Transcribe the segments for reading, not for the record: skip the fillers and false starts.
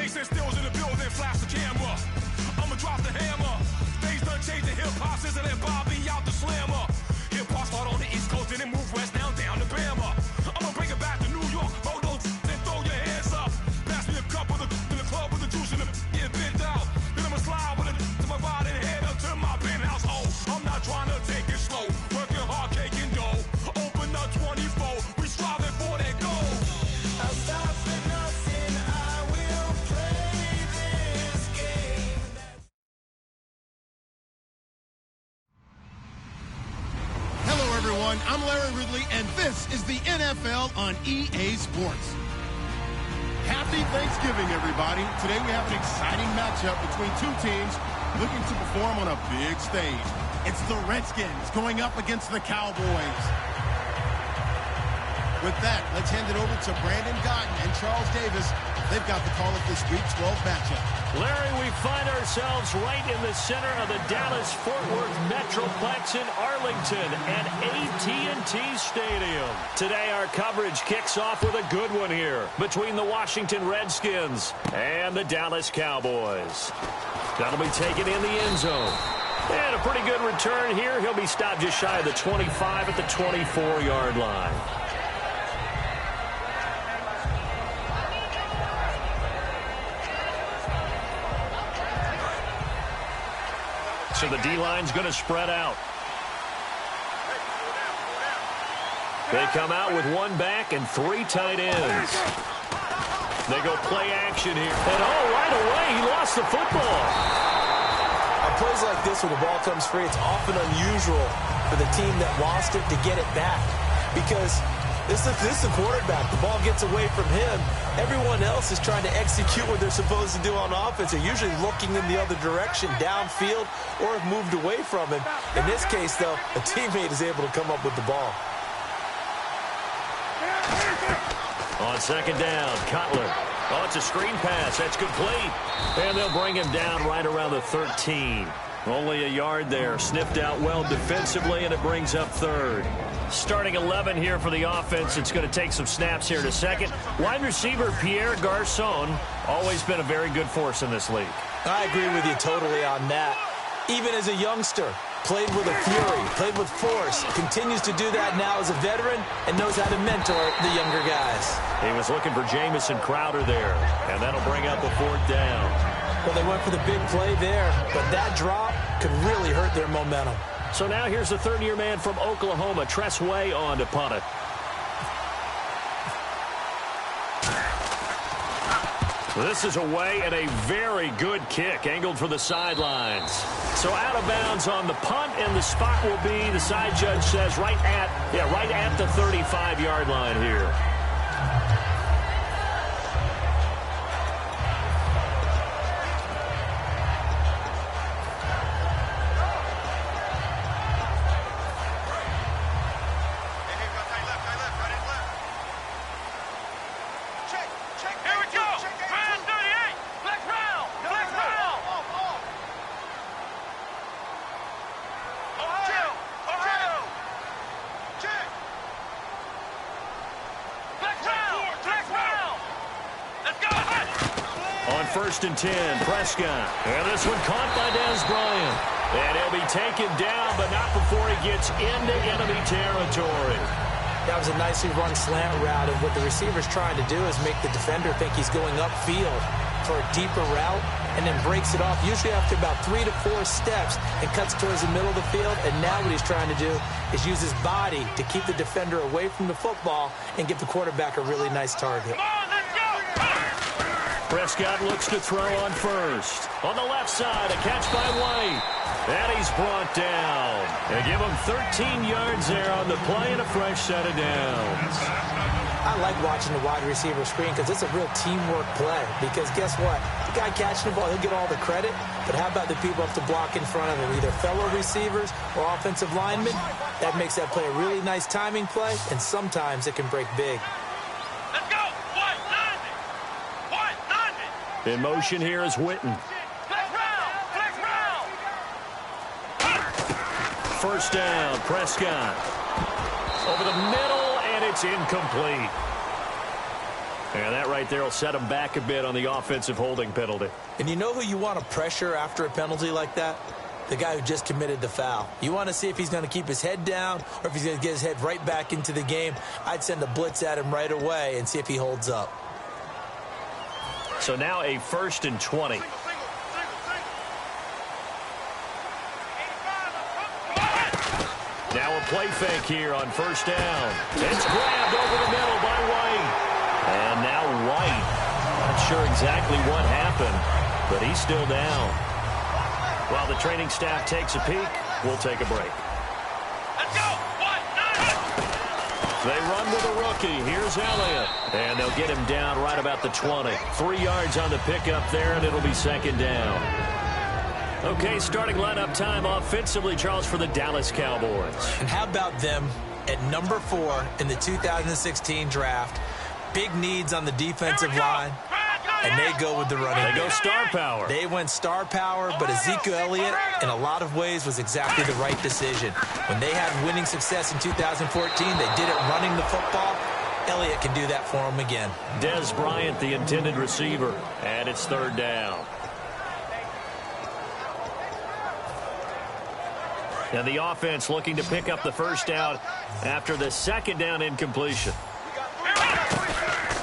Jason Stills in the building, flash the camera. I'ma drop the hammer. Things done changed, the hip-hop since and Bobby out the slammer. Hip-hop start on the East Coast and then move west down to Bama. I'ma bring it back to New York, hold those and throw your hands up. Pass me a cup of the club with the juice in the get bent out. Then I'ma slide with it to my body and head up to my penthouse. Oh, I'm not trying to take it slow, working hard, caking dough. Open up 24, we striving for that goal. I'll stop for nothing, I will play this game. Hello, everyone. I'm Larry Ridley, and this is the NFL on EA Sports. Happy Thanksgiving, everybody. Today we have an exciting matchup between two teams looking to perform on a big stage. It's the Redskins going up against the Cowboys. With that, let's hand it over to Brandon Gotton and Charles Davis. They've got the call of this Week 12 matchup. Larry, we find ourselves right in the center of the Dallas-Fort Worth Metroplex in Arlington at AT&T Stadium. Today, our coverage kicks off with a good one here between the Washington Redskins and the Dallas Cowboys. That'll be taken in the end zone. And a pretty good return here. He'll be stopped just shy of the 25 at the 24-yard line. So the D-line's going to spread out. They come out with one back and three tight ends. They go play action here. And right away, he lost the football. On plays like this where the ball comes free, it's often unusual for the team that lost it to get it back. Because this is the quarterback. The ball gets away from him. Everyone else is trying to execute what they're supposed to do on offense. They're usually looking in the other direction, downfield, or have moved away from him. In this case, though, a teammate is able to come up with the ball. On second down, Cutler. Oh, it's a screen pass. That's complete. And they'll bring him down right around the 13. Only a yard there. Sniffed out well defensively, and it brings up third. Starting 11 here for the offense. It's going to take some snaps here in a second. Wide receiver Pierre Garçon, always been a very good force in this league. I agree with you totally on that. Even as a youngster, played with a fury, played with force, continues to do that now as a veteran, and knows how to mentor the younger guys. He was looking for Jamison Crowder there, and that'll bring up a fourth down. Well, they went for the big play there, but that drop could really hurt their momentum. So now here's the third-year man from Oklahoma, Tress Way, on to punt it. This is away and a very good kick, angled for the sidelines. So out of bounds on the punt, and the spot will be, the side judge says, right at the 35-yard line here. First and 10, Prescott. And this one caught by Dez Bryant. And he'll be taken down, but not before he gets into enemy territory. That was a nicely run slant route, and what the receiver's trying to do is make the defender think he's going upfield for a deeper route, and then breaks it off, usually after about 3 to 4 steps, and cuts towards the middle of the field. And now what he's trying to do is use his body to keep the defender away from the football and give the quarterback a really nice target. Prescott looks to throw on first. On the left side, a catch by White. And he's brought down. They give him 13 yards there on the play and a fresh set of downs. I like watching the wide receiver screen because it's a real teamwork play. Because guess what? The guy catching the ball, he'll get all the credit. But how about the people up to block in front of him? Either fellow receivers or offensive linemen. That makes that play a really nice timing play, and sometimes it can break big. In motion here is Witten. First down, Prescott. Over the middle, and it's incomplete. And that right there will set them back a bit on the offensive holding penalty. And you know who you want to pressure after a penalty like that? The guy who just committed the foul. You want to see if he's going to keep his head down or if he's going to get his head right back into the game. I'd send a blitz at him right away and see if he holds up. So now a 1st and 20. Now a play fake here on 1st down. It's grabbed over the middle by White. And now White, not sure exactly what happened, but he's still down. While the training staff takes a peek, we'll take a break. Let's go! They run with a rookie. Here's Elliott. And they'll get him down right about the 20. 3 yards on the pickup there, and it'll be 2nd down. Okay, starting lineup time offensively, Charles, for the Dallas Cowboys. And how about them at number 4 in the 2016 draft? Big needs on the defensive line, and they go with the running game. They go star power. They went star power, but Ezekiel Elliott, in a lot of ways, was exactly the right decision. When they had winning success in 2014, they did it running the football. Elliott can do that for them again. Des Bryant, the intended receiver, and it's 3rd down. And the offense looking to pick up the 1st down after the 2nd down incompletion.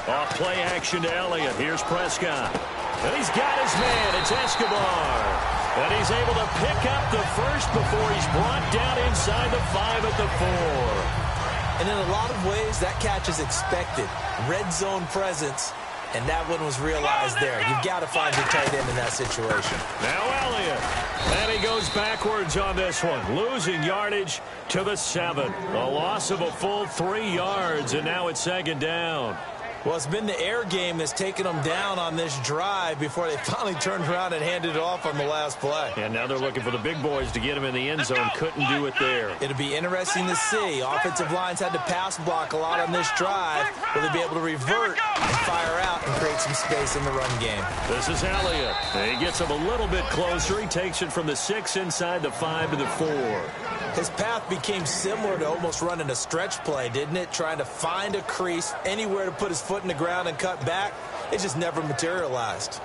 Off play action to Elliott. Here's Prescott. And he's got his man. It's Escobar. And he's able to pick up the 1st before he's brought down inside the 5 at the 4. And in a lot of ways, that catch is expected. Red zone presence. And that one was realized there. You've got to find your tight end in that situation. Now Elliott. And he goes backwards on this one. Losing yardage to the 7. A loss of a full 3 yards. And now it's 2nd down. Well, it's been the air game that's taken them down on this drive before they finally turned around and handed it off on the last play. And now they're looking for the big boys to get him in the end zone. Couldn't do it there. It'll be interesting to see. Offensive lines had to pass block a lot on this drive. Will they be able to revert and fire out and create some space in the run game? This is Elliott. He gets him a little bit closer. He takes it from the 6 inside the 5 to the 4. His path became similar to almost running a stretch play, didn't it? Trying to find a crease, anywhere to put his foot in the ground and cut back. It just never materialized.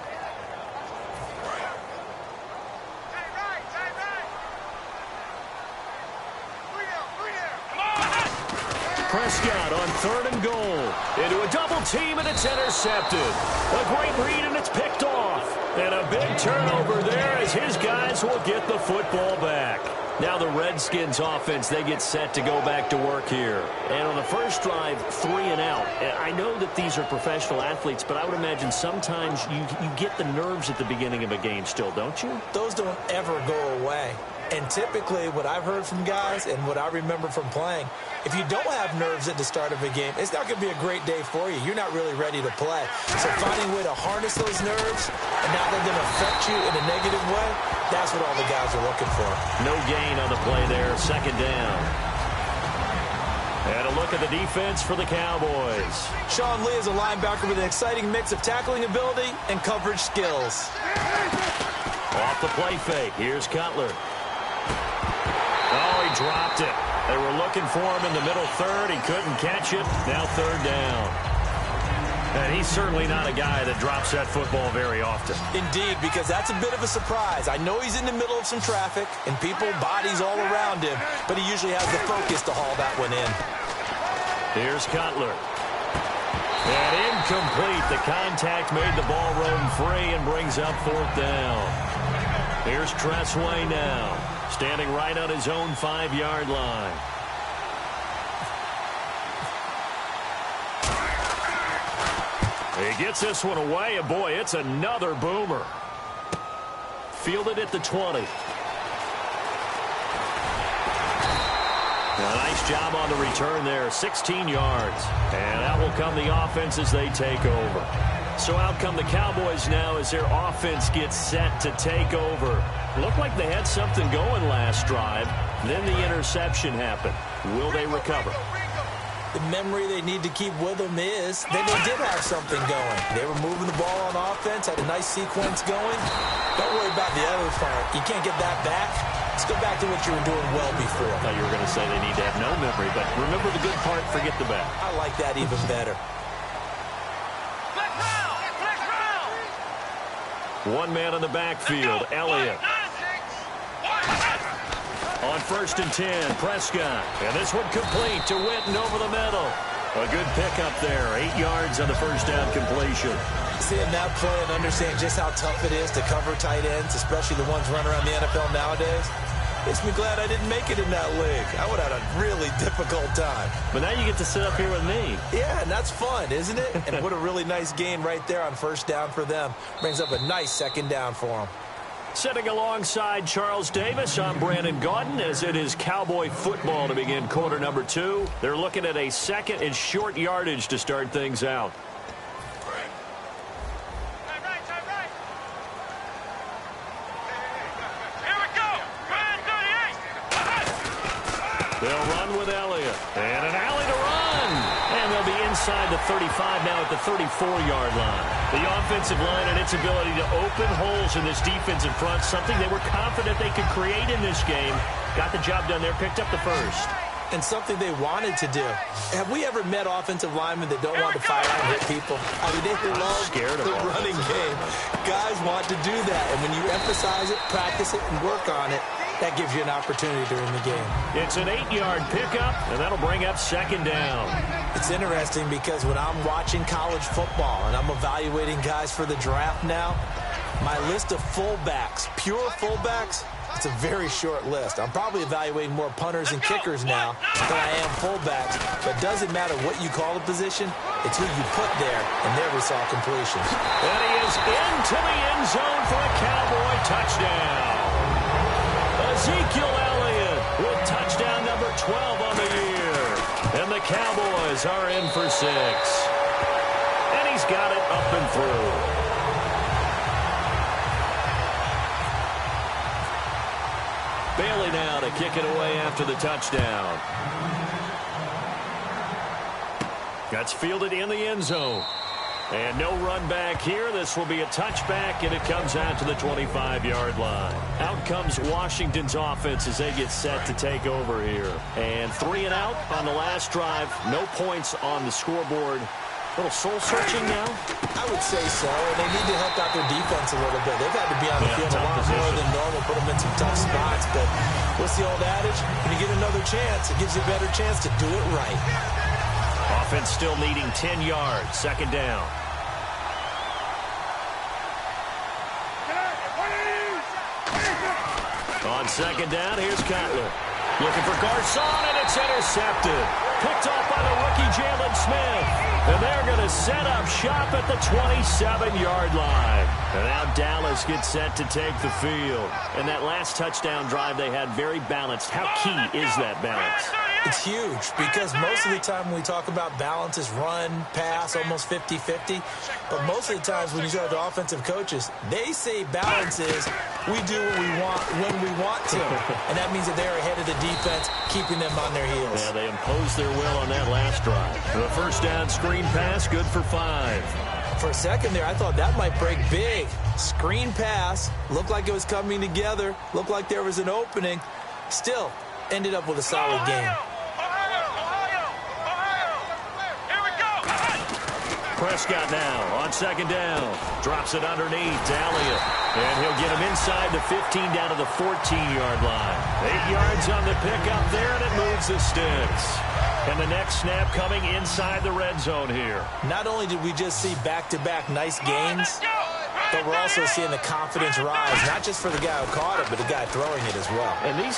Prescott on 3rd and goal. Into a double team, and it's intercepted. A great read, and it's picked off. And a big turnover there as his guys will get the football back. Now the Redskins offense, they get set to go back to work here. And on the first drive, 3 and out. I know that these are professional athletes, but I would imagine sometimes you get the nerves at the beginning of a game still, don't you? Those don't ever go away. And typically what I've heard from guys and what I remember from playing, if you don't have nerves at the start of a game, it's not going to be a great day for you. You're not really ready to play. So finding a way to harness those nerves and not let them affect you in a negative way, that's what all the guys are looking for. No gain on the play there, 2nd down. And a look at the defense for the Cowboys. Sean Lee is a linebacker with an exciting mix of tackling ability and coverage skills. Off the play fake, here's Cutler. Oh, he dropped it. They were looking for him in the middle 3rd. He couldn't catch it. Now 3rd down. And he's certainly not a guy that drops that football very often. Indeed, because that's a bit of a surprise. I know he's in the middle of some traffic and people, bodies all around him, but he usually has the focus to haul that one in. Here's Cutler. And incomplete. The contact made the ball roam free and brings up 4th down. Here's Tressway now, standing right on his own 5-yard line. He gets this one away, and boy, it's another boomer. Fielded at the 20. A nice job on the return there, 16 yards. And out will come the offense as they take over. So out come the Cowboys now as their offense gets set to take over. Looked like they had something going last drive. Then the interception happened. Will they recover? The memory they need to keep with them is that they did have something going. They were moving the ball on offense, had a nice sequence going. Don't worry about the other part. You can't get that back. Let's go back to what you were doing well before. I thought you were going to say they need to have no memory, but remember the good part, forget the bad. I like that even better. One man in the backfield, Elliott. On 1st and 10, Prescott. And this one complete to Witten over the middle. A good pickup there. 8 yards on the first down completion. Seeing that play and understanding just how tough it is to cover tight ends, especially the ones running around the NFL nowadays, makes me glad I didn't make it in that league. I would have had a really difficult time. But now you get to sit up here with me. Yeah, and that's fun, isn't it? And what a really nice gain right there on 1st down for them. Brings up a nice 2nd down for them. Sitting alongside Charles Davis, I'm Brandon Gaudin, as it is Cowboy football to begin quarter number 2. They're looking at a 2nd and short yardage to start things out. They'll run with Elliott. And an alley to run. And they'll be inside the 35 now at the 34-yard line. The offensive line and its ability to open holes in this defensive front, something they were confident they could create in this game. Got the job done there, picked up the first. And something they wanted to do. Have we ever met offensive linemen that don't want to fire out and hit people? I mean, they love the running game. Guys want to do that. And when you emphasize it, practice it, and work on it, that gives you an opportunity during the game. It's an 8-yard pickup, and that'll bring up 2nd down. It's interesting because when I'm watching college football and I'm evaluating guys for the draft now, my list of fullbacks, pure fullbacks, it's a very short list. I'm probably evaluating more punters and kickers now than I am fullbacks. But it doesn't matter what you call the position, it's who you put there, and there we saw completions. And he is into the end zone for a Cowboy touchdown. Ezekiel Elliott with touchdown number 12 on the year. And the Cowboys are in for 6. And he's got it up and through. Bailey now to kick it away after the touchdown. That's fielded in the end zone. And no run back here. This will be a touchback, and it comes out to the 25-yard line. Out comes Washington's offense as they get set to take over here. And 3 and out on the last drive. No points on the scoreboard. A little soul-searching now? I would say so, and they need to help out their defense a little bit. They've had to be on the field a lot more than normal, put them in some tough spots. But what's the old adage? When you get another chance, it gives you a better chance to do it right. Offense still needing 10 yards. 2nd down. On 2nd down, here's Cutler. Looking for Garcon, and it's intercepted. Picked off by the rookie Jalen Smith. And they're going to set up shop at the 27-yard line. And now Dallas gets set to take the field. And that last touchdown drive they had very balanced. How key is that balance? It's huge because most of the time when we talk about balance is run, pass, almost 50-50. But most of the times when you talk to offensive coaches, they say balance is we do what we want when we want to. And that means that they're ahead of the defense, keeping them on their heels. Yeah, they imposed their will on that last drive. The 1st down screen pass, good for 5. For a second there, I thought that might break big. Screen pass, looked like it was coming together, looked like there was an opening. Still, ended up with a solid game. Prescott now on 2nd down. Drops it underneath to Elliott. And he'll get him inside the 15 down to the 14-yard line. 8 yards on the pickup there, and it moves the sticks. And the next snap coming inside the red zone here. Not only did we just see back-to-back nice gains, but we're also seeing the confidence rise, not just for the guy who caught it, but the guy throwing it as well. And these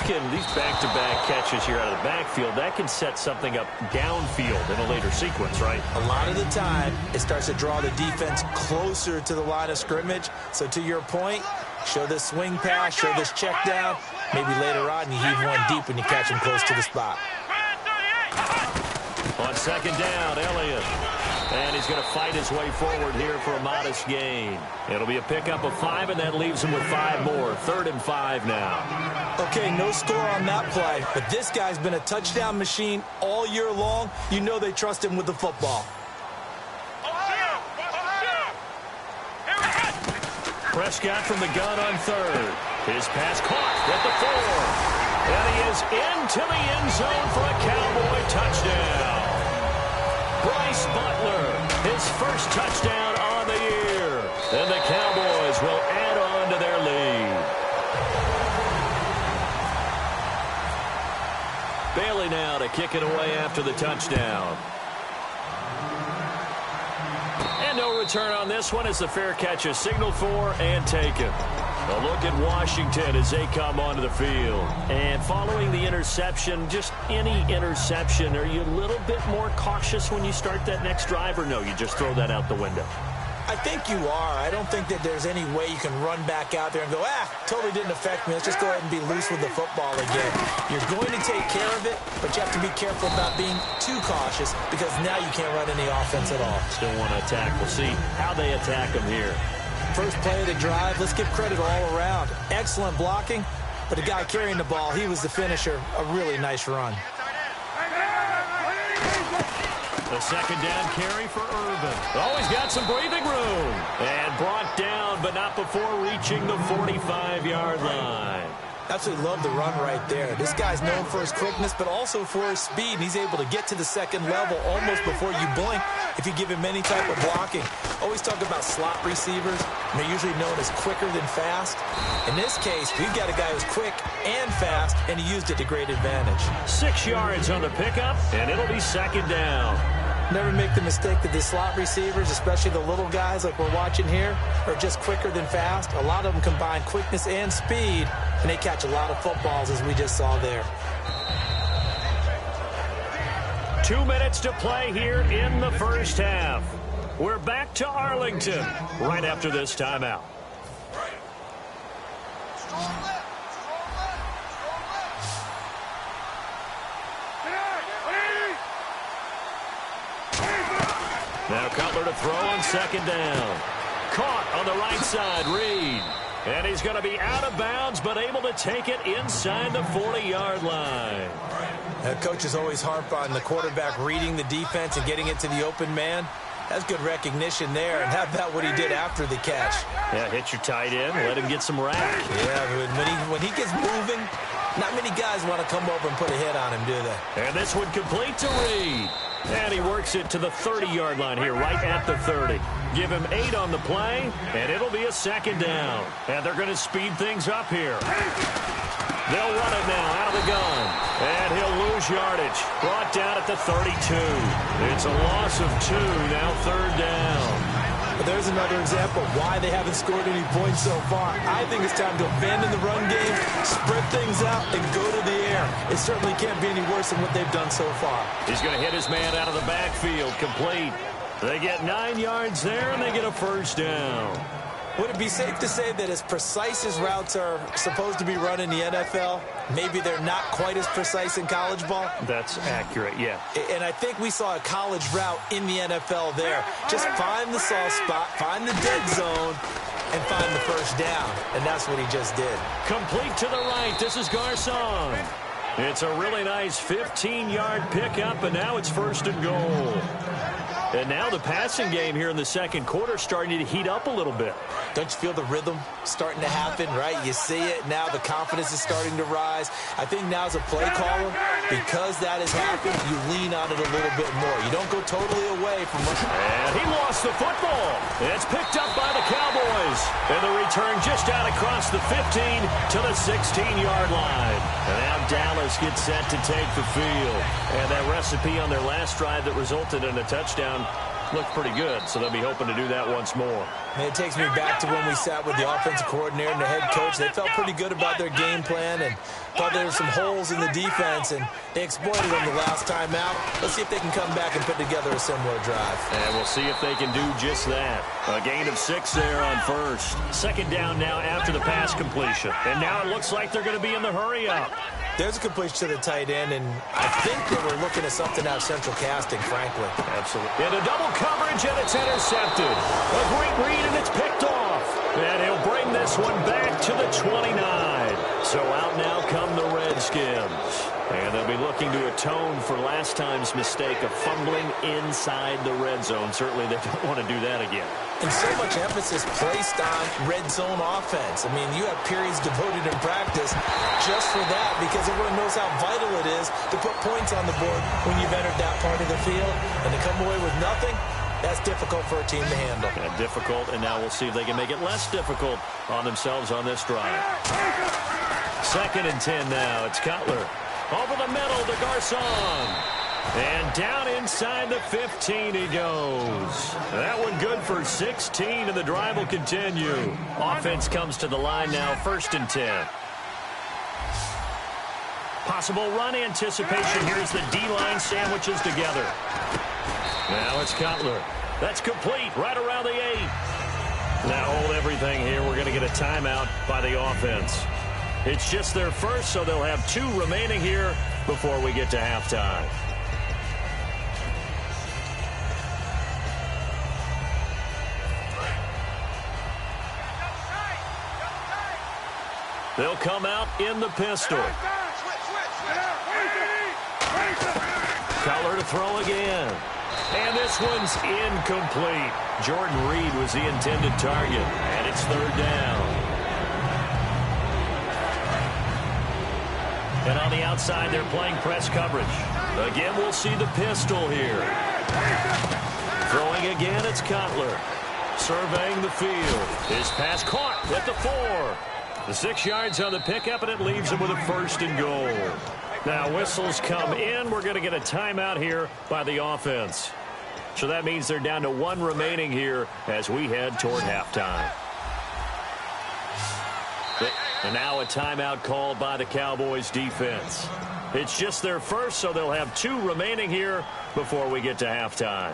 back-to-back catches here out of the backfield, that can set something up downfield in a later sequence, right? A lot of the time, it starts to draw the defense closer to the line of scrimmage. So to your point, show this swing pass, show this check down. Maybe later on, you heave one deep when you catch him close to the spot. On 2nd down, Elliott. And he's going to fight his way forward here for a modest gain. It'll be a pickup of 5, and that leaves him with 5 more. 3rd and 5 now. Okay, no score on that play, but this guy's been a touchdown machine all year long. You know they trust him with the football. Prescott from the gun on 3rd. His pass caught at the 4. And he is into the end zone for a Cowboy touchdown. Bryce Butler, his first touchdown on the year. And the Cowboys will kick it away after the touchdown. And no return on this one as the fair catch is signaled for and taken. A look at Washington as they come onto the field. And following the interception, just any interception, are you a little bit more cautious when you start that next drive, or no, you just throw that out the window? I think you are. I don't think that there's any way you can run back out there and go, totally didn't affect me. Let's just go ahead and be loose with the football again. You're going to take care of it, but you have to be careful about being too cautious because now you can't run any offense at all. Still want to attack. We'll see how they attack them here. First play of the drive, let's give credit all around. Excellent blocking, but the guy carrying the ball, he was the finisher. A really nice run. The second down carry for Irvin. Oh, he's got some breathing room. And brought down, but not before reaching the 45-yard line. Absolutely love the run right there. This guy's known for his quickness, but also for his speed. And he's able to get to the second level almost before you blink if you give him any type of blocking. Always talk about slot receivers. And they're usually known as quicker than fast. In this case, we've got a guy who's quick and fast, and he used it to great advantage. 6 yards on the pickup, and it'll be second down. Never make the mistake that the slot receivers, especially the little guys like we're watching here, are just quicker than fast. A lot of them combine quickness and speed, and they catch a lot of footballs, as we just saw there. 2 minutes to play here in the first half. We're back to Arlington right after this timeout. Now Cutler to throw on second down. Caught on the right side, Reed. And he's going to be out of bounds, but able to take it inside the 40-yard line. Coaches always harp on the quarterback reading the defense and getting it to the open man. That's good recognition there, and how about what he did after the catch? Yeah, hit your tight end, let him get some rack. Yeah, when he gets moving, not many guys want to come over and put a hit on him, do they? And this one complete to Reed. And he works it to the 30-yard line here, right at the 30. Give him 8 on the play, and it'll be a second down. And they're going to speed things up here. They'll run it now out of the gun. And he'll lose yardage. Brought down at the 32. It's a loss of 2, now third down. But there's another example of why they haven't scored any points so far. I think it's time to abandon the run game, spread things out, and go to the air. It certainly can't be any worse than what they've done so far. He's going to hit his man out of the backfield, complete. They get 9 yards there, and they get a first down. Would it be safe to say that as precise as routes are supposed to be run in the NFL, maybe they're not quite as precise in college ball? That's accurate, yeah. And I think we saw a college route in the NFL there. Just find the soft spot, find the dead zone, and find the first down. And that's what he just did. Complete to the right. This is Garcon. It's a really nice 15-yard pickup, and now it's first and goal. And now the passing game here in the second quarter starting to heat up a little bit. Don't you feel the rhythm starting to happen, right? You see it now. The confidence is starting to rise. I think now as a play caller, because that has happened, you lean on it a little bit more. You don't go totally away from what... And he lost the football. It's picked up by the Cowboys. And the return just out across the 15 to the 16-yard line. And now Dallas gets set to take the field. And that recipe on their last drive that resulted in a touchdown looked pretty good, so they'll be hoping to do that once more. And it takes me back to when we sat with the offensive coordinator and the head coach. They felt pretty good about their game plan and thought there were some holes in the defense, and they exploited them the last time out. Let's see if they can come back and put together a similar drive. And we'll see if they can do just that. A gain of 6 there on first. Second down now after the pass completion. And now it looks like they're going to be in the hurry-up. There's a completion to the tight end, and I think that we're looking at something out of central casting, frankly. Absolutely. And a double coverage, and it's intercepted. A great read, and it's picked off. And he'll bring this one back to the 29. So out now come the Redskins. And they'll be looking to atone for last time's mistake of fumbling inside the red zone. Certainly they don't want to do that again. And so much emphasis placed on red zone offense. I mean, you have periods devoted in practice just for that because everyone knows how vital it is to put points on the board when you've entered that part of the field. And to come away with nothing, that's difficult for a team to handle. Yeah, difficult, and now we'll see if they can make it less difficult on themselves on this drive. Second and 10 now. It's Cutler. Over the middle to Garcon. And down inside the 15 he goes. That one good for 16, and the drive will continue. Offense comes to the line now, 1st and 10. Possible run anticipation. Here's the D-line sandwiches together. Now it's Cutler. That's complete right around the 8. Now hold everything here. We're going to get a timeout by the offense. It's just their first, so they'll have 2 remaining here before we get to halftime. They'll come out in the pistol. Cutler to throw again. And this one's incomplete. Jordan Reed was the intended target, and it's 3rd down. And on the outside, they're playing press coverage. Again, we'll see the pistol here. Throwing again, it's Cutler. Surveying the field. His pass caught at the 4. The 6 yards on the pickup, and it leaves him with a 1st and goal. Now, whistles come in. We're going to get a timeout here by the offense. So that means they're down to 1 remaining here as we head toward halftime. And now a timeout called by the Cowboys defense. It's just their first, so they'll have 2 remaining here before we get to halftime.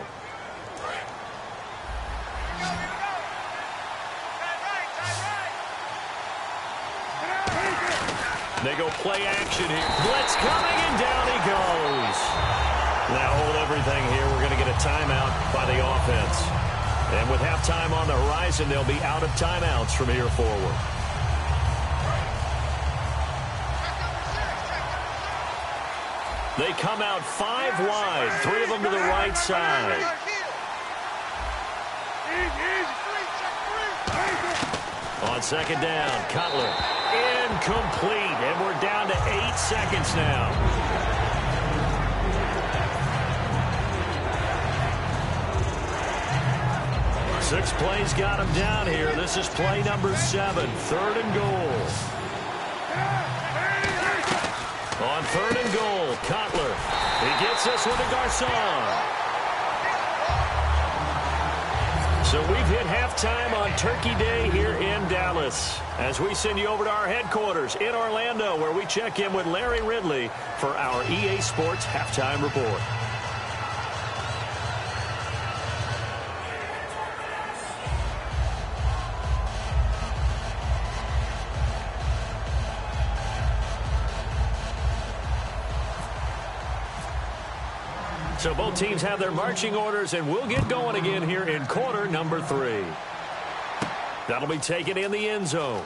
They go play action here. Blitz coming, and down he goes. Now hold everything here. We're going to get a timeout by the offense. And with halftime on the horizon, they'll be out of timeouts from here forward. They come out 5 wide, 3 of them to the right side. On 2nd down, Cutler. Incomplete, and we're down to 8 seconds now. Six plays got him down here. This is play number 7, 3rd and goal. On 3rd and goal, Cutler. He gets this with a Garcon. So we've hit halftime on Turkey Day here in Dallas as we send you over to our headquarters in Orlando, where we check in with Larry Ridley for our EA Sports Halftime Report. So both teams have their marching orders, and we'll get going again here in quarter number 3. That'll be taken in the end zone.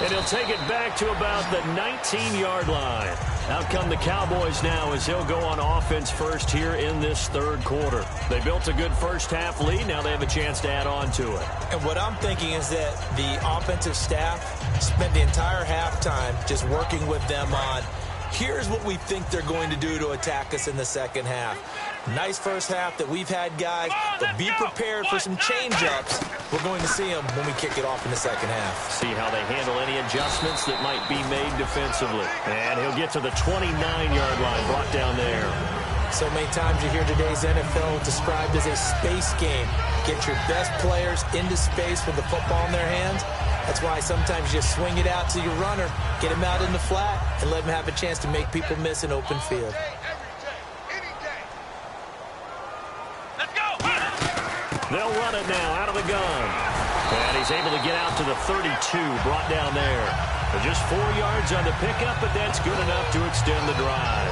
And he'll take it back to about the 19-yard line. Out come the Cowboys now as he'll go on offense first here in this 3rd quarter. They built a good first-half lead. Now they have a chance to add on to it. And what I'm thinking is that the offensive staff spent the entire halftime just working with them on, here's what we think they're going to do to attack us in the 2nd half. Nice first half that we've had, guys, but be prepared for some change-ups. We're going to see them when we kick it off in the 2nd half. See how they handle any adjustments that might be made defensively. And he'll get to the 29-yard line, brought down there. So many times you hear today's NFL described as a space game. Get your best players into space with the football in their hands. That's why sometimes you just swing it out to your runner, get him out in the flat, and let him have a chance to make people miss an open field. They'll run it now out of the gun. And he's able to get out to the 32, brought down there. Just 4 yards on the pickup, but that's good enough to extend the drive.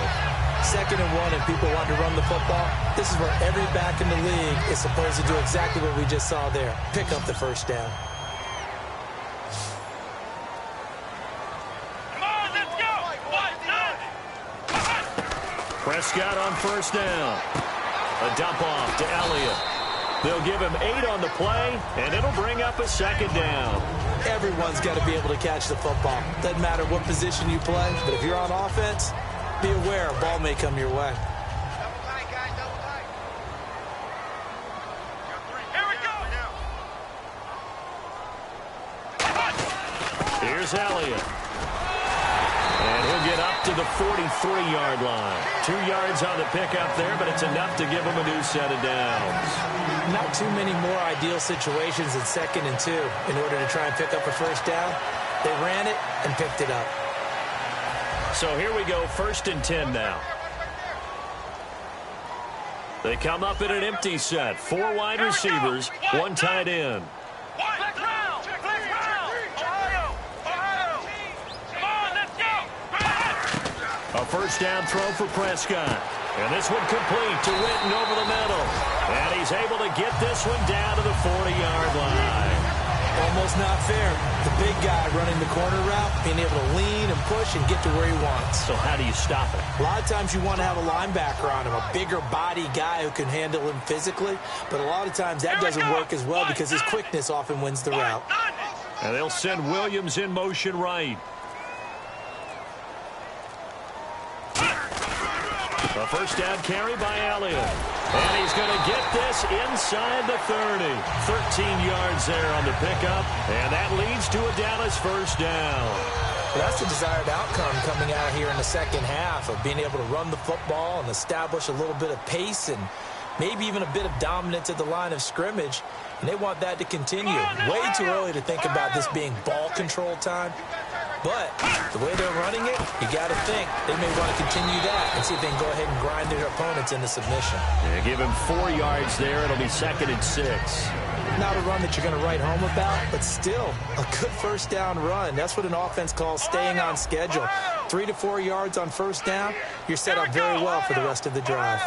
2nd and 1, and people want to run the football. This is where every back in the league is supposed to do exactly what we just saw there. Pick up the 1st down. Prescott on 1st down. A dump off to Elliott. They'll give him 8 on the play, and it'll bring up a 2nd down. Everyone's got to be able to catch the football. Doesn't matter what position you play, but if you're on offense, be aware a ball may come your way. Here Here's Elliott. And he'll get up to the 43-yard line. 2 yards on the pickup there, but it's enough to give him a new set of downs. Not too many more ideal situations in 2nd and 2 in order to try and pick up a first down. They ran it and picked it up. So here we go, 1st and 10 now. They come up in an empty set. 4 wide receivers, 1 tight end. A first down throw for Prescott. And this one complete to Witten over the middle. And he's able to get this one down to the 40-yard line. Almost not fair. The big guy running the corner route, being able to lean and push and get to where he wants. So how do you stop it? A lot of times you want to have a linebacker on him, a bigger body guy who can handle him physically. But a lot of times that doesn't work as well because his quickness often wins the route. And they'll send Williams in motion right. A first down carry by Elliott. And he's going to get this inside the 30. 13 yards there on the pickup. And that leads to a Dallas first down. Well, that's the desired outcome coming out here in the second half of being able to run the football and establish a little bit of pace and maybe even a bit of dominance at the line of scrimmage. And they want that to continue. Way too early to think about this being ball control time. But the way they're running it, you got to think they may want to continue that and see if they can go ahead and grind their opponents into submission. Yeah, give him 4 yards there. It'll be 2nd and 6. Not a run that you're going to write home about, but still a good first down run. That's what an offense calls staying on schedule. 3 to 4 yards on first down, you're set up very well for the rest of the drive.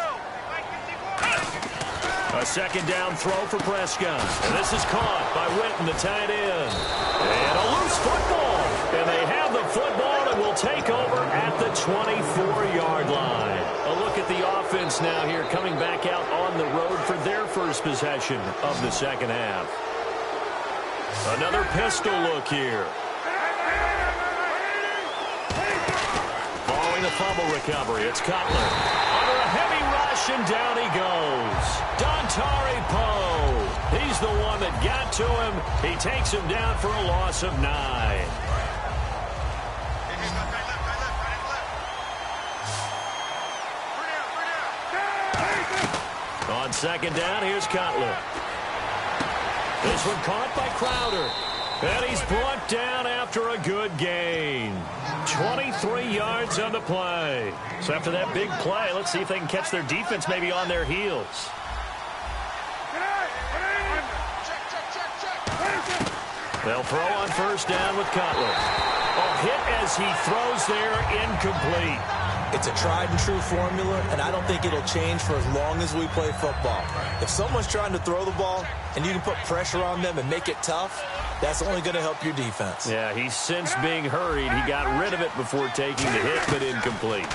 A second down throw for Prescott. And this is caught by Witten, the tight end. And a loose football. And they have the football and will take over at the 24-yard line. A look at the offense now here coming back out on the road for their first possession of the second half. Another pistol look here. Following the fumble recovery, it's Cutler. Under a heavy rush, and down he goes. Dontari Poe. He's the one that got to him. He takes him down for a loss of 9. On second down, here's Cutler. This one caught by Crowder. And he's brought down after a good gain. 23 yards on the play. So after that big play, let's see if they can catch their defense maybe on their heels. They'll throw on first down with Cutler. A hit as he throws there, incomplete. It's a tried-and-true formula, and I don't think it'll change for as long as we play football. If someone's trying to throw the ball and you can put pressure on them and make it tough, that's only going to help your defense. Yeah, he's since being hurried. He got rid of it before taking the hit, but incomplete.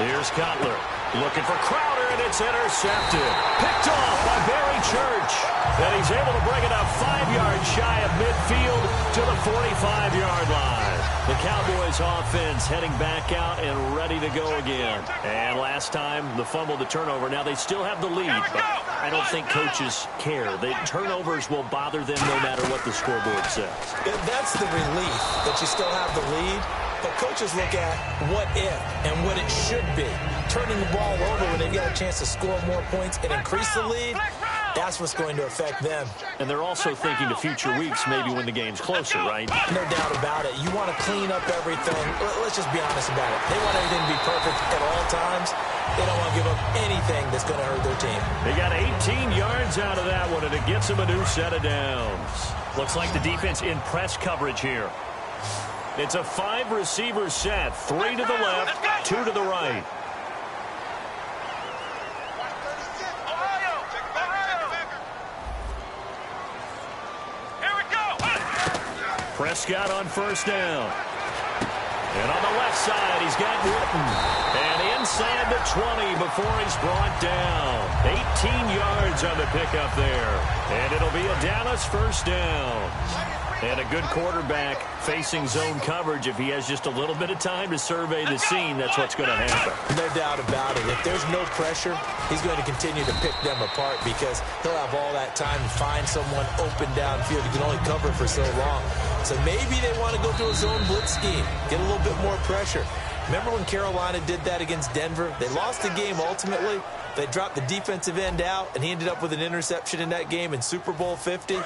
Here's Cutler looking for Crowder, and it's intercepted. Picked off by Barry Church. And he's able to bring it up 5 yards shy of midfield to the 45-yard line. The Cowboys offense heading back out and ready to go again. And last time, the fumble, the turnover. Now they still have the lead, but I don't think coaches care. The turnovers will bother them no matter what the scoreboard says. That's the relief that you still have the lead. But coaches look at what if and what it should be. Turning the ball over when they get a chance to score more points and increase the lead, that's what's going to affect them. And they're also thinking to future weeks, maybe when the game's closer, right? No doubt about it. You want to clean up everything. Let's just be honest about it. They want everything to be perfect at all times. They don't want to give up anything that's going to hurt their team. They got 18 yards out of that one, and it gets them a new set of downs. Looks like the defense in press coverage here. It's a 5-receiver set. 3 to the left, 2 to the right. Prescott on first down. And on the left side, he's got Witten. And inside the 20 before he's brought down. 18 yards on the pickup there. And it'll be a Dallas first down. And a good quarterback facing zone coverage, if he has just a little bit of time to survey the scene, that's what's going to happen. No doubt about it. If there's no pressure, he's going to continue to pick them apart because he'll have all that time to find someone open downfield. He can only cover for so long. So maybe they want to go to a zone blitz scheme, get a little bit more pressure. Remember when Carolina did that against Denver? They lost the game ultimately. They dropped the defensive end out, and he ended up with an interception in that game in Super Bowl 50.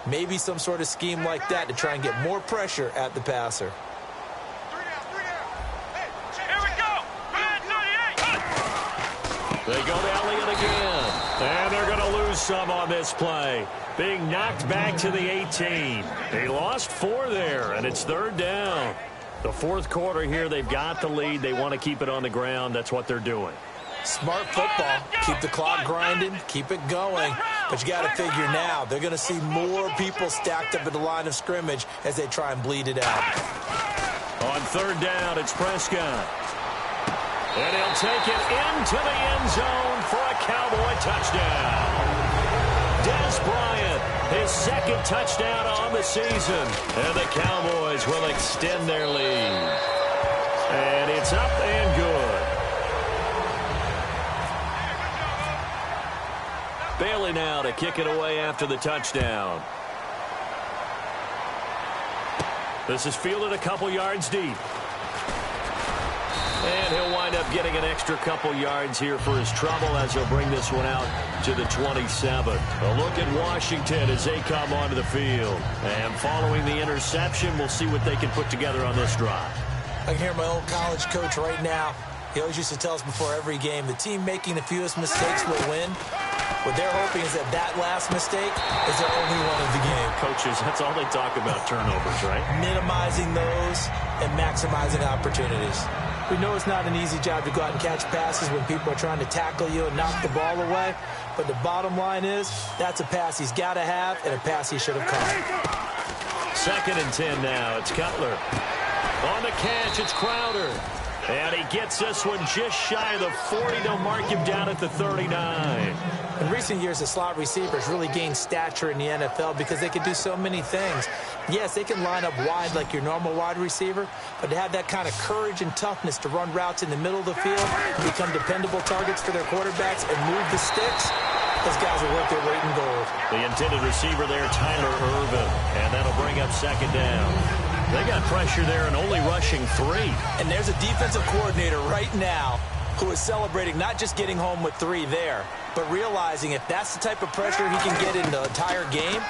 Maybe some sort of scheme like that to try and get more pressure at the passer. They go to Elliott again. And they're going to lose some on this play. Being knocked back to the 18. They lost 4 there, and it's 3rd down. The 4th quarter here, they've got the lead. They want to keep it on the ground. That's what they're doing. Smart football. Keep the clock grinding. Keep it going. But you got to figure now, they're going to see more people stacked up at the line of scrimmage as they try and bleed it out. On 3rd down, it's Prescott. And he'll take it into the end zone for a Cowboy touchdown. Des Bryant, his 2nd touchdown on the season. And the Cowboys will extend their lead. And it's up and good. Bailey now to kick it away after the touchdown. This is fielded a couple yards deep. And he'll wind up getting an extra couple yards here for his trouble as he'll bring this one out to the 27. A look at Washington as they come onto the field. And following the interception, we'll see what they can put together on this drive. I can hear my old college coach right now. He always used to tell us before every game, the team making the fewest mistakes will win. What they're hoping is that last mistake is their only one of the game. Coaches, that's all they talk about, turnovers, right? Minimizing those and maximizing opportunities. We know it's not an easy job to go out and catch passes when people are trying to tackle you and knock the ball away. But the bottom line is, that's a pass he's got to have and a pass he should have caught. 2nd and 10 now. It's Cutler. On the catch, it's Crowder. And he gets this one just shy of the 40. They'll mark him down at the 39. In recent years, the slot receivers really gained stature in the NFL because they can do so many things. Yes, they can line up wide like your normal wide receiver, but to have that kind of courage and toughness to run routes in the middle of the field, become dependable targets for their quarterbacks, and move the sticks, those guys are worth their weight in gold. The intended receiver there, Tyler Ervin, and that'll bring up 2nd down. They got pressure there and only rushing 3. And there's a defensive coordinator right now who is celebrating not just getting home with 3 there, but realizing if that's the type of pressure he can get in the entire game,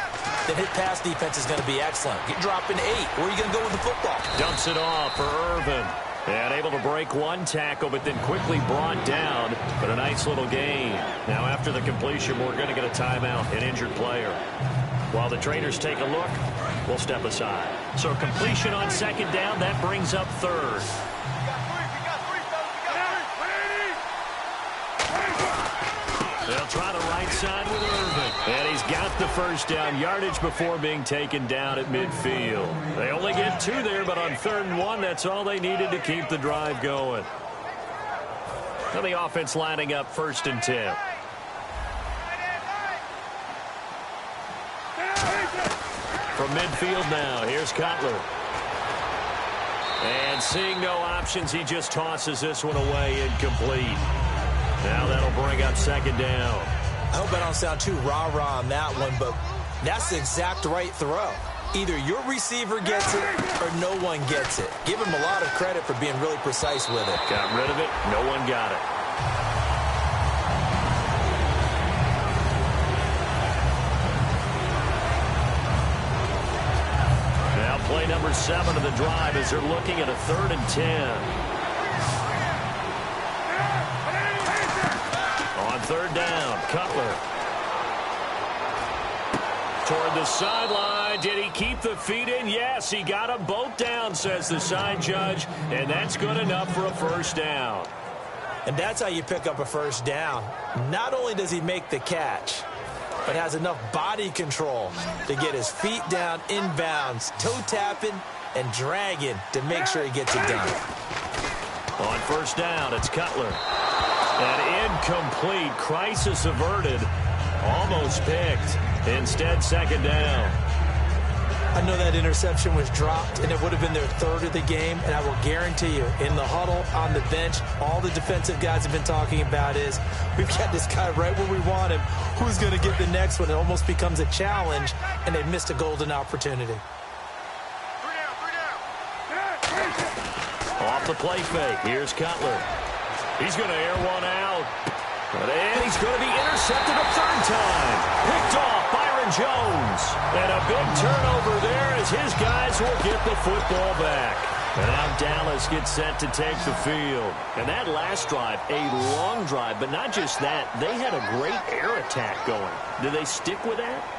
then his pass defense is going to be excellent. Get dropping 8. Where are you going to go with the football? Dumps it off for Ervin. And able to break one tackle, but then quickly brought down. But a nice little gain. Now after the completion, we're going to get a timeout, an injured player. While the traders take a look, we'll step aside. So completion on 2nd down, that brings up 3rd. They'll try the right side with Irvin. And he's got the 1st down yardage before being taken down at midfield. They only get 2 there, but on 3rd and 1, that's all they needed to keep the drive going. Now the offense lining up 1st and 10. From midfield now, here's Cutler. And seeing no options, he just tosses this one away incomplete. Now that'll bring up 2nd down. I hope I don't sound too rah-rah on that one, but that's the exact right throw. Either your receiver gets it or no one gets it. Give him a lot of credit for being really precise with it. Got rid of it. No one got it. Play number 7 of the drive as they're looking at a 3rd and 10. On 3rd down, Cutler. Toward the sideline. Did he keep the feet in? Yes, he got them both down, says the side judge. And that's good enough for a 1st down. And that's how you pick up a 1st down. Not only does he make the catch, but has enough body control to get his feet down inbounds, toe tapping and dragging to make sure he gets it done. On 1st down, it's Cutler. And incomplete. Crisis averted. Almost picked. Instead, 2nd down. know that interception was dropped, and it would have been their third of the game. And I will guarantee you, in the huddle, on the bench, all the defensive guys have been talking about is, we've got this guy right where we want him. Who's going to get the next one? It almost becomes a challenge, and they've missed a golden opportunity. Off the play fake. Here's Cutler. He's going to air one out. And he's going to be intercepted a third time. Picked off Byron Jones. And a big turnover there as his guys will get the football back. And now Dallas gets set to take the field. And that last drive, a long drive, but not just that. They had a great air attack going. Do they stick with that?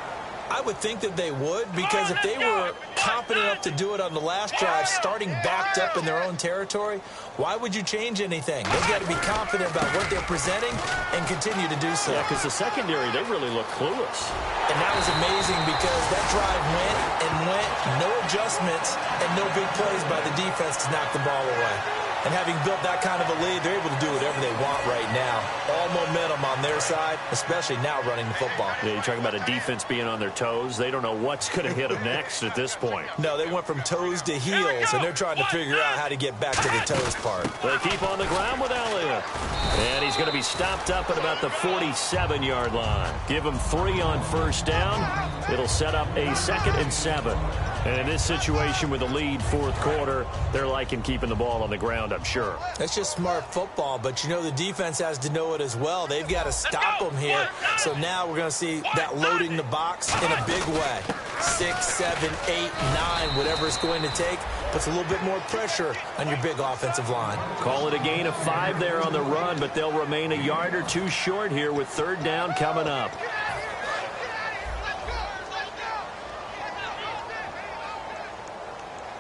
I would think that they would, because if they were competent enough to do it on the last drive, starting backed up in their own territory, why would you change anything? They've got to be confident about what they're presenting and continue to do so. Yeah, because the secondary, they really look clueless. And that was amazing because that drive went, no adjustments, and no big plays by the defense to knock the ball away. And having built that kind of a lead, they're able to do whatever they want right now. All momentum on their side, especially now running the football. Yeah, you're talking about a defense being on their toes. They don't know what's going to hit them next at this point. No, they went from toes to heels, and they're trying to figure out how to get back to the toes part. They keep on the ground with Elliott. And he's going to be stopped up at about the 47-yard line. Give him 3 on first down. It'll set up a 2nd and 7. And in this situation with the lead fourth quarter, they're liking keeping the ball on the ground, I'm sure. That's just smart football, but you know the defense has to know it as well. They've got to stop them here. So now we're going to see that loading the box in a big way. 6, 7, 8, 9, whatever it's going to take, puts a little bit more pressure on your big offensive line. Call it a gain of 5 there on the run, but they'll remain a yard or 2 short here with third down coming up.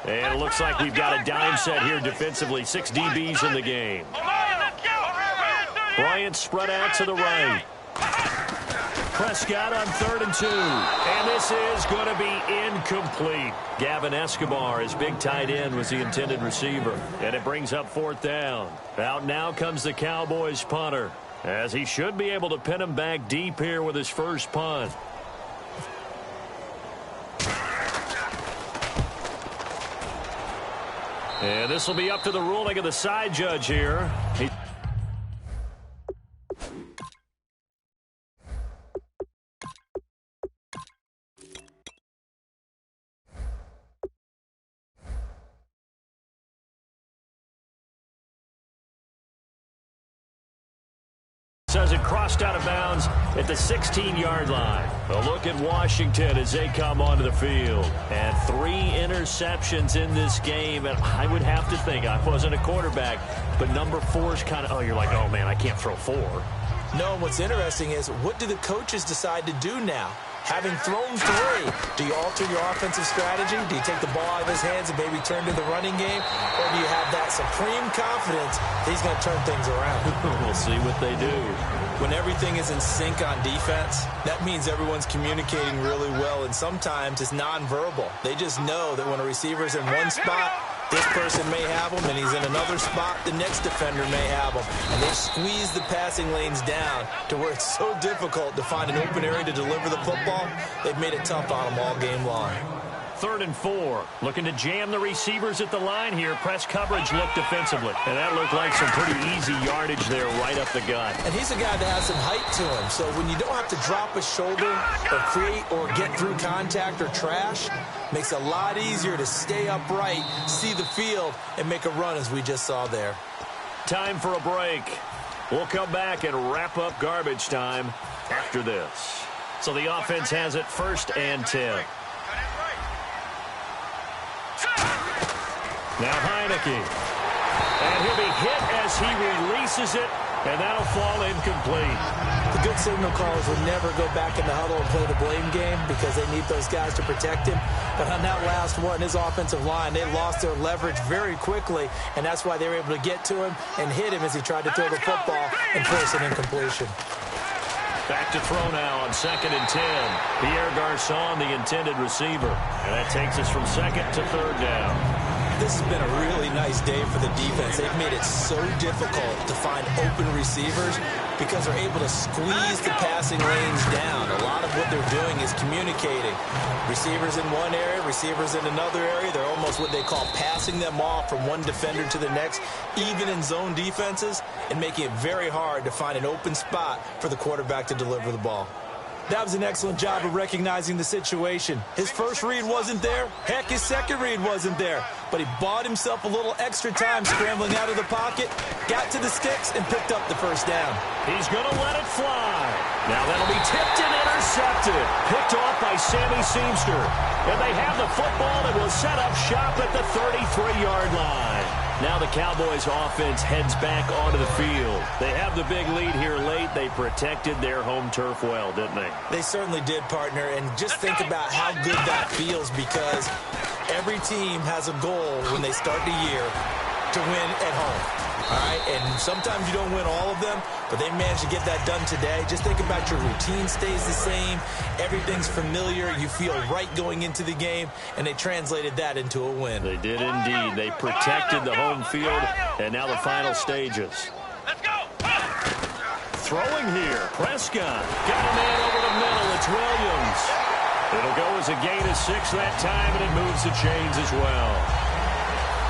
And it looks like we've got a dime set here defensively. 6 DBs in the game. Bryant spread out to the right. Prescott on 3rd and 2. And this is going to be incomplete. Gavin Escobar, his big tight end, was the intended receiver. And it brings up 4th down. Out now comes the Cowboys punter, as he should be able to pin him back deep here with his first punt. And this will be up to the ruling of the side judge here. Says it crossed out of bounds at the 16-yard line. A look at Washington as they come onto the field. And 3 interceptions in this game. And I would have to think, I wasn't a quarterback, but number 4 is kind of, oh, you're like, oh, man, I can't throw 4. No, what's interesting is, what do the coaches decide to do now? Having thrown 3, do you alter your offensive strategy? Do you take the ball out of his hands and maybe turn to the running game? Or do you have that supreme confidence that he's going to turn things around? We'll see what they do. When everything is in sync on defense, that means everyone's communicating really well, and sometimes it's nonverbal. They just know that when a receiver's in one spot, this person may have him, and he's in another spot, the next defender may have him. And they squeeze the passing lanes down to where it's so difficult to find an open area to deliver the football. They've made it tough on them all game long. 3rd and 4. Looking to jam the receivers at the line here. Press coverage look defensively. And that looked like some pretty easy yardage there right up the gut. And he's a guy that has some height to him. So when you don't have to drop a shoulder or create or get through contact or trash, makes it a lot easier to stay upright, see the field, and make a run as we just saw there. Time for a break. We'll come back and wrap up garbage time after this. So the offense has it 1st and 10. Now Heineke. And he'll be hit as he releases it, and that'll fall incomplete. The good signal callers will never go back in the huddle and play the blame game because they need those guys to protect him. But on that last one, his offensive line, they lost their leverage very quickly, and that's why they were able to get to him and hit him as he tried to throw the football and force an incompletion. Back to throw now on 2nd and 10. Pierre Garçon, the intended receiver. And that takes us from 2nd to 3rd down. This has been a really nice day for the defense. They've made it so difficult to find open receivers because they're able to squeeze the passing lanes down. A lot of what they're doing is communicating. Receivers in one area, receivers in another area. They're almost what they call passing them off from one defender to the next, even in zone defenses, and making it very hard to find an open spot for the quarterback to deliver the ball. That was an excellent job of recognizing the situation. His first read wasn't there. Heck, his second read wasn't there. But he bought himself a little extra time scrambling out of the pocket, got to the sticks, and picked up the first down. He's going to let it fly. Now that'll be tipped and intercepted. Picked off by Sammy Seamster. And they have the football and will set up shop at the 33-yard line. Now the Cowboys offense heads back onto the field. They have the big lead here late. They protected their home turf well, didn't they? They certainly did, partner. And just think about how good that feels, because every team has a goal when they start the year to win at home. All right, and sometimes you don't win all of them, but they managed to get that done today. Just think about your routine stays the same. Everything's familiar. You feel right going into the game, and they translated that into a win. They did indeed. They protected the home field, and now the final stages. Let's go. Throwing here, Prescott. Got a man over the middle. It's Williams. It'll go as a gain of 6 that time, and it moves the chains as well.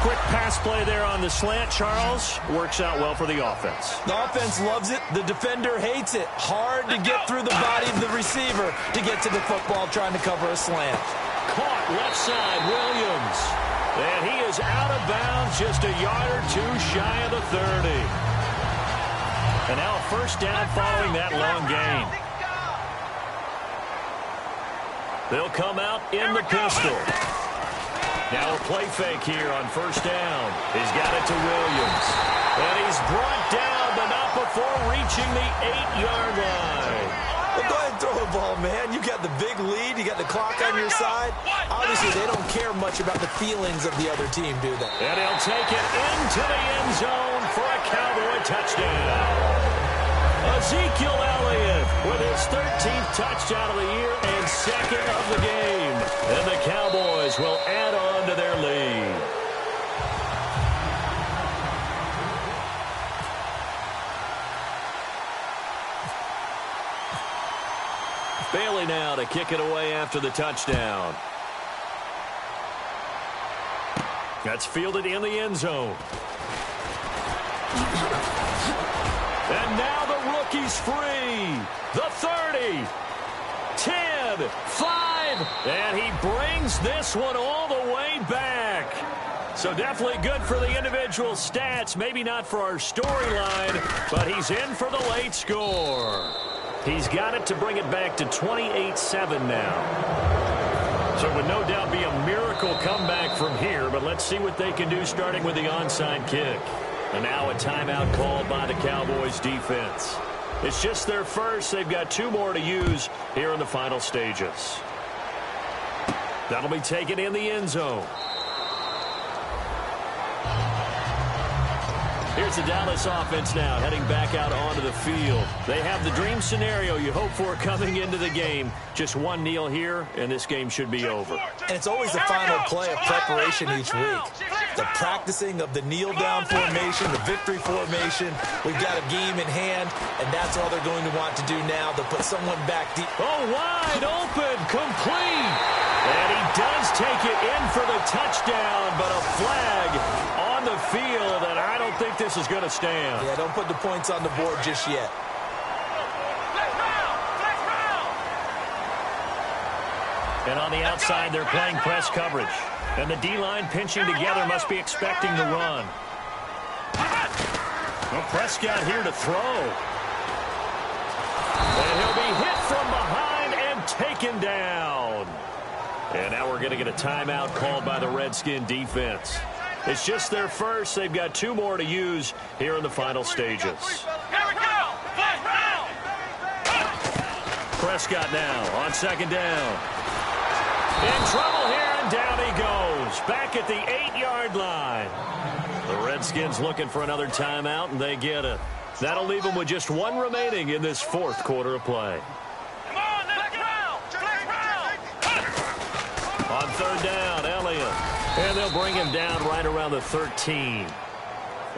Quick pass play there on the slant, Charles. Works out well for the offense. The offense loves it. The defender hates it. Hard to get through the body of the receiver to get to the football trying to cover a slant. Caught left side, Williams. And he is out of bounds, just a yard or two shy of the 30. And now a first down following that long gain. They'll come out in the pistol. Now a play fake here on first down. He's got it to Williams. And he's brought down, but not before reaching the 8-yard line. Well, go ahead and throw the ball, man. You got the big lead. You got the clock on your side. Obviously, they don't care much about the feelings of the other team, do they? And he'll take it into the end zone for a Cowboy touchdown. Ezekiel Elliott with his 13th touchdown of the year and second of the game. And the Cowboys will add on to their lead. Bailey now to kick it away after the touchdown. That's fielded in the end zone. And now the rookie's free. The 30, 10, 5, and he brings this one all the way back. So definitely good for the individual stats. Maybe not for our storyline, but he's in for the late score. He's got it to bring it back to 28-7 now. So it would no doubt be a miracle comeback from here, but let's see what they can do starting with the onside kick. And now a timeout called by the Cowboys defense. It's just their first. They've got 2 more to use here in the final stages. That'll be taken in the end zone. Here's the Dallas offense now heading back out onto the field. They have the dream scenario you hope for coming into the game. Just one kneel here, and this game should be over. And it's always the final play of preparation each week. The practicing of the kneel-down formation, the victory formation. We've got a game in hand, and that's all they're going to want to do now. They'll put someone back deep. Oh, wide open, complete. And he does take it in for the touchdown, but a flag on the field, and I don't think this is going to stand. Yeah, don't put the points on the board just yet. And on the outside, they're playing press coverage. And the D-line pinching together must be expecting the run. Well, Prescott here to throw. And he'll be hit from behind and taken down. And now we're going to get a timeout called by the Redskin defense. It's just their first. They've got 2 more to use here in the final stages. Prescott now on second down. In trouble here, and down he goes. Back at the 8-yard line. The Redskins looking for another timeout, and they get it. That'll leave them with just 1 remaining in this 4th quarter of play. On third down, Elliott. And they'll bring him down right around the 13.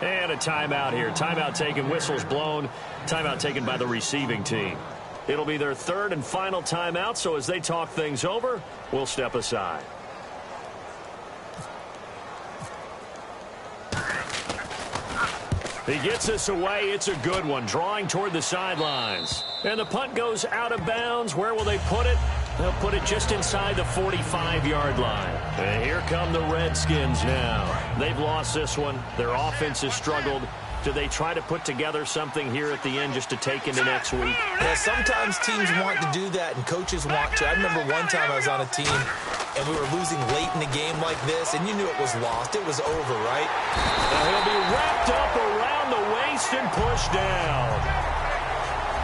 And a timeout here. Timeout taken, whistles blown. Timeout taken by the receiving team. It'll be their third and final timeout, so as they talk things over, we'll step aside. He gets this away. It's a good one, drawing toward the sidelines. And the punt goes out of bounds. Where will they put it? They'll put it just inside the 45-yard line. And here come the Redskins now. They've lost this one. Their offense has struggled. Do they try to put together something here at the end just to take into next week? Yeah, sometimes teams want to do that, and coaches want to. I remember one time I was on a team, and we were losing late in a game like this, and you knew it was lost. It was over, right? And he'll be wrapped up around the waist and pushed down.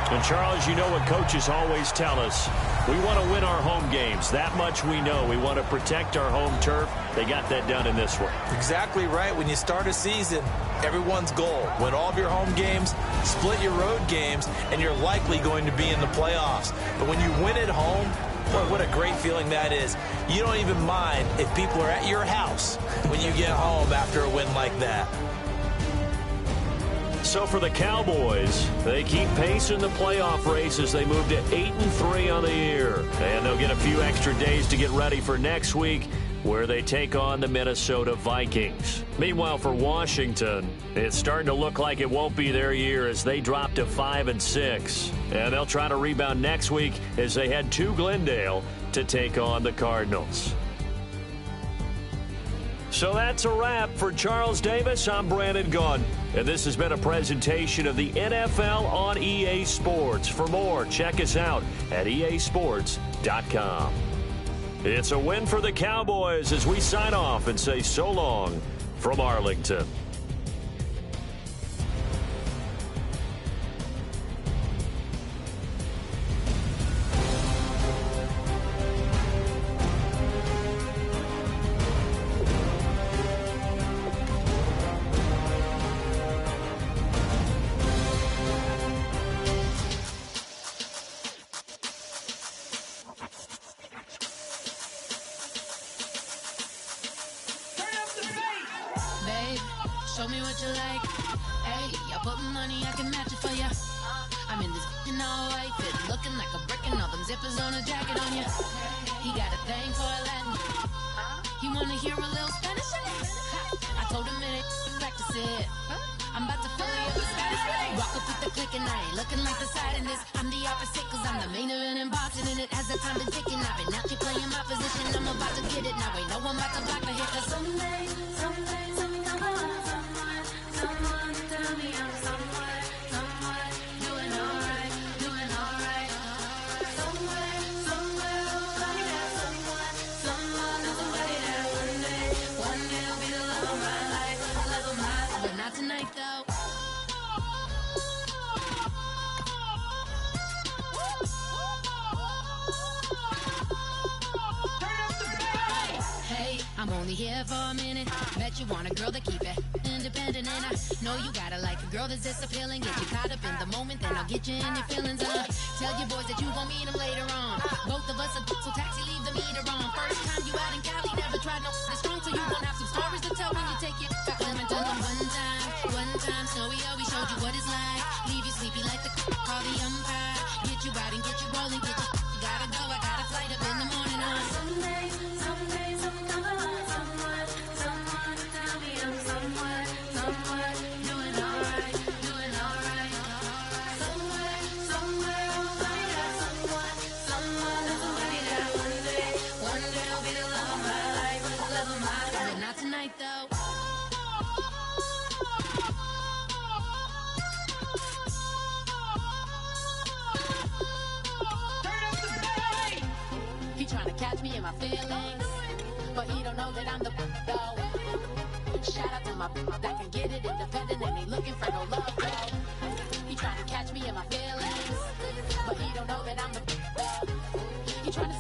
And, Charles, you know what coaches always tell us. We want to win our home games. That much we know. We want to protect our home turf. They got that done in this one. Exactly right. When you start a season, everyone's goal: win all of your home games, split your road games, and you're likely going to be in the playoffs. But when you win at home, boy, what a great feeling that is. You don't even mind if people are at your house when you get home after a win like that. So for the Cowboys, they keep pace in the playoff race as they move to 8-3 on the year. And they'll get a few extra days to get ready for next week, where they take on the Minnesota Vikings. Meanwhile, for Washington, it's starting to look like it won't be their year as they drop to 5-6. And they'll try to rebound next week as they head to Glendale to take on the Cardinals. So that's a wrap. For Charles Davis, I'm Brandon Gaudin. And this has been a presentation of the NFL on EA Sports. For more, check us out at easports.com. It's a win for the Cowboys as we sign off and say so long from Arlington. Show me what you like. Hey, I put money, I can match it for ya. I'm in this all white fit, looking like a brick and all them zippers on a jacket on ya. He got a thing for a Latin. He wanna hear a little Spanish in it. I told him it ain't practice it. I'm about to fill you up with Spanish. Walk up with the click and I ain't looking like the side in this. I'm the opposite cause I'm the main event in boxing and it has the time been ticking. I've been out here playing my position. I'm about to get it now. Ain't no one about to block the hit cause someday, come on. Someone tell me I'm somewhere, doing alright. Somewhere, somebody that somebody that one day will be the love of my life, but not tonight though. Hey, I'm only here for a minute. Bet you want a girl to keep it independent, and I know you gotta like a girl that's this appealing. Get you caught up in the moment, then I'll get you in your feelings. Tell your boys that you gon' meet them later on. Both of us are so taxi, leave the meter on. First time you out in Cali, never tried no this strong, so you gon' have some stories to tell when you take it. Let me tell them one time, Snowy always showed you what it's like. Leave you sleepy like the call the umpire. Get you out and get you rolling, get you gotta go. I got a flight up in the morning on someday, come on. Someone tell me I'm somewhere, doing alright. Somewhere, somebody that somebody that one day will be the love of my life, but not tonight though. He trying to catch me in my feelings, but he don't know that I'm the though. Shout out to my that can get it independent and ain't looking for no love though. He trying to catch me in my feelings, but he don't know that I'm the though. He trying to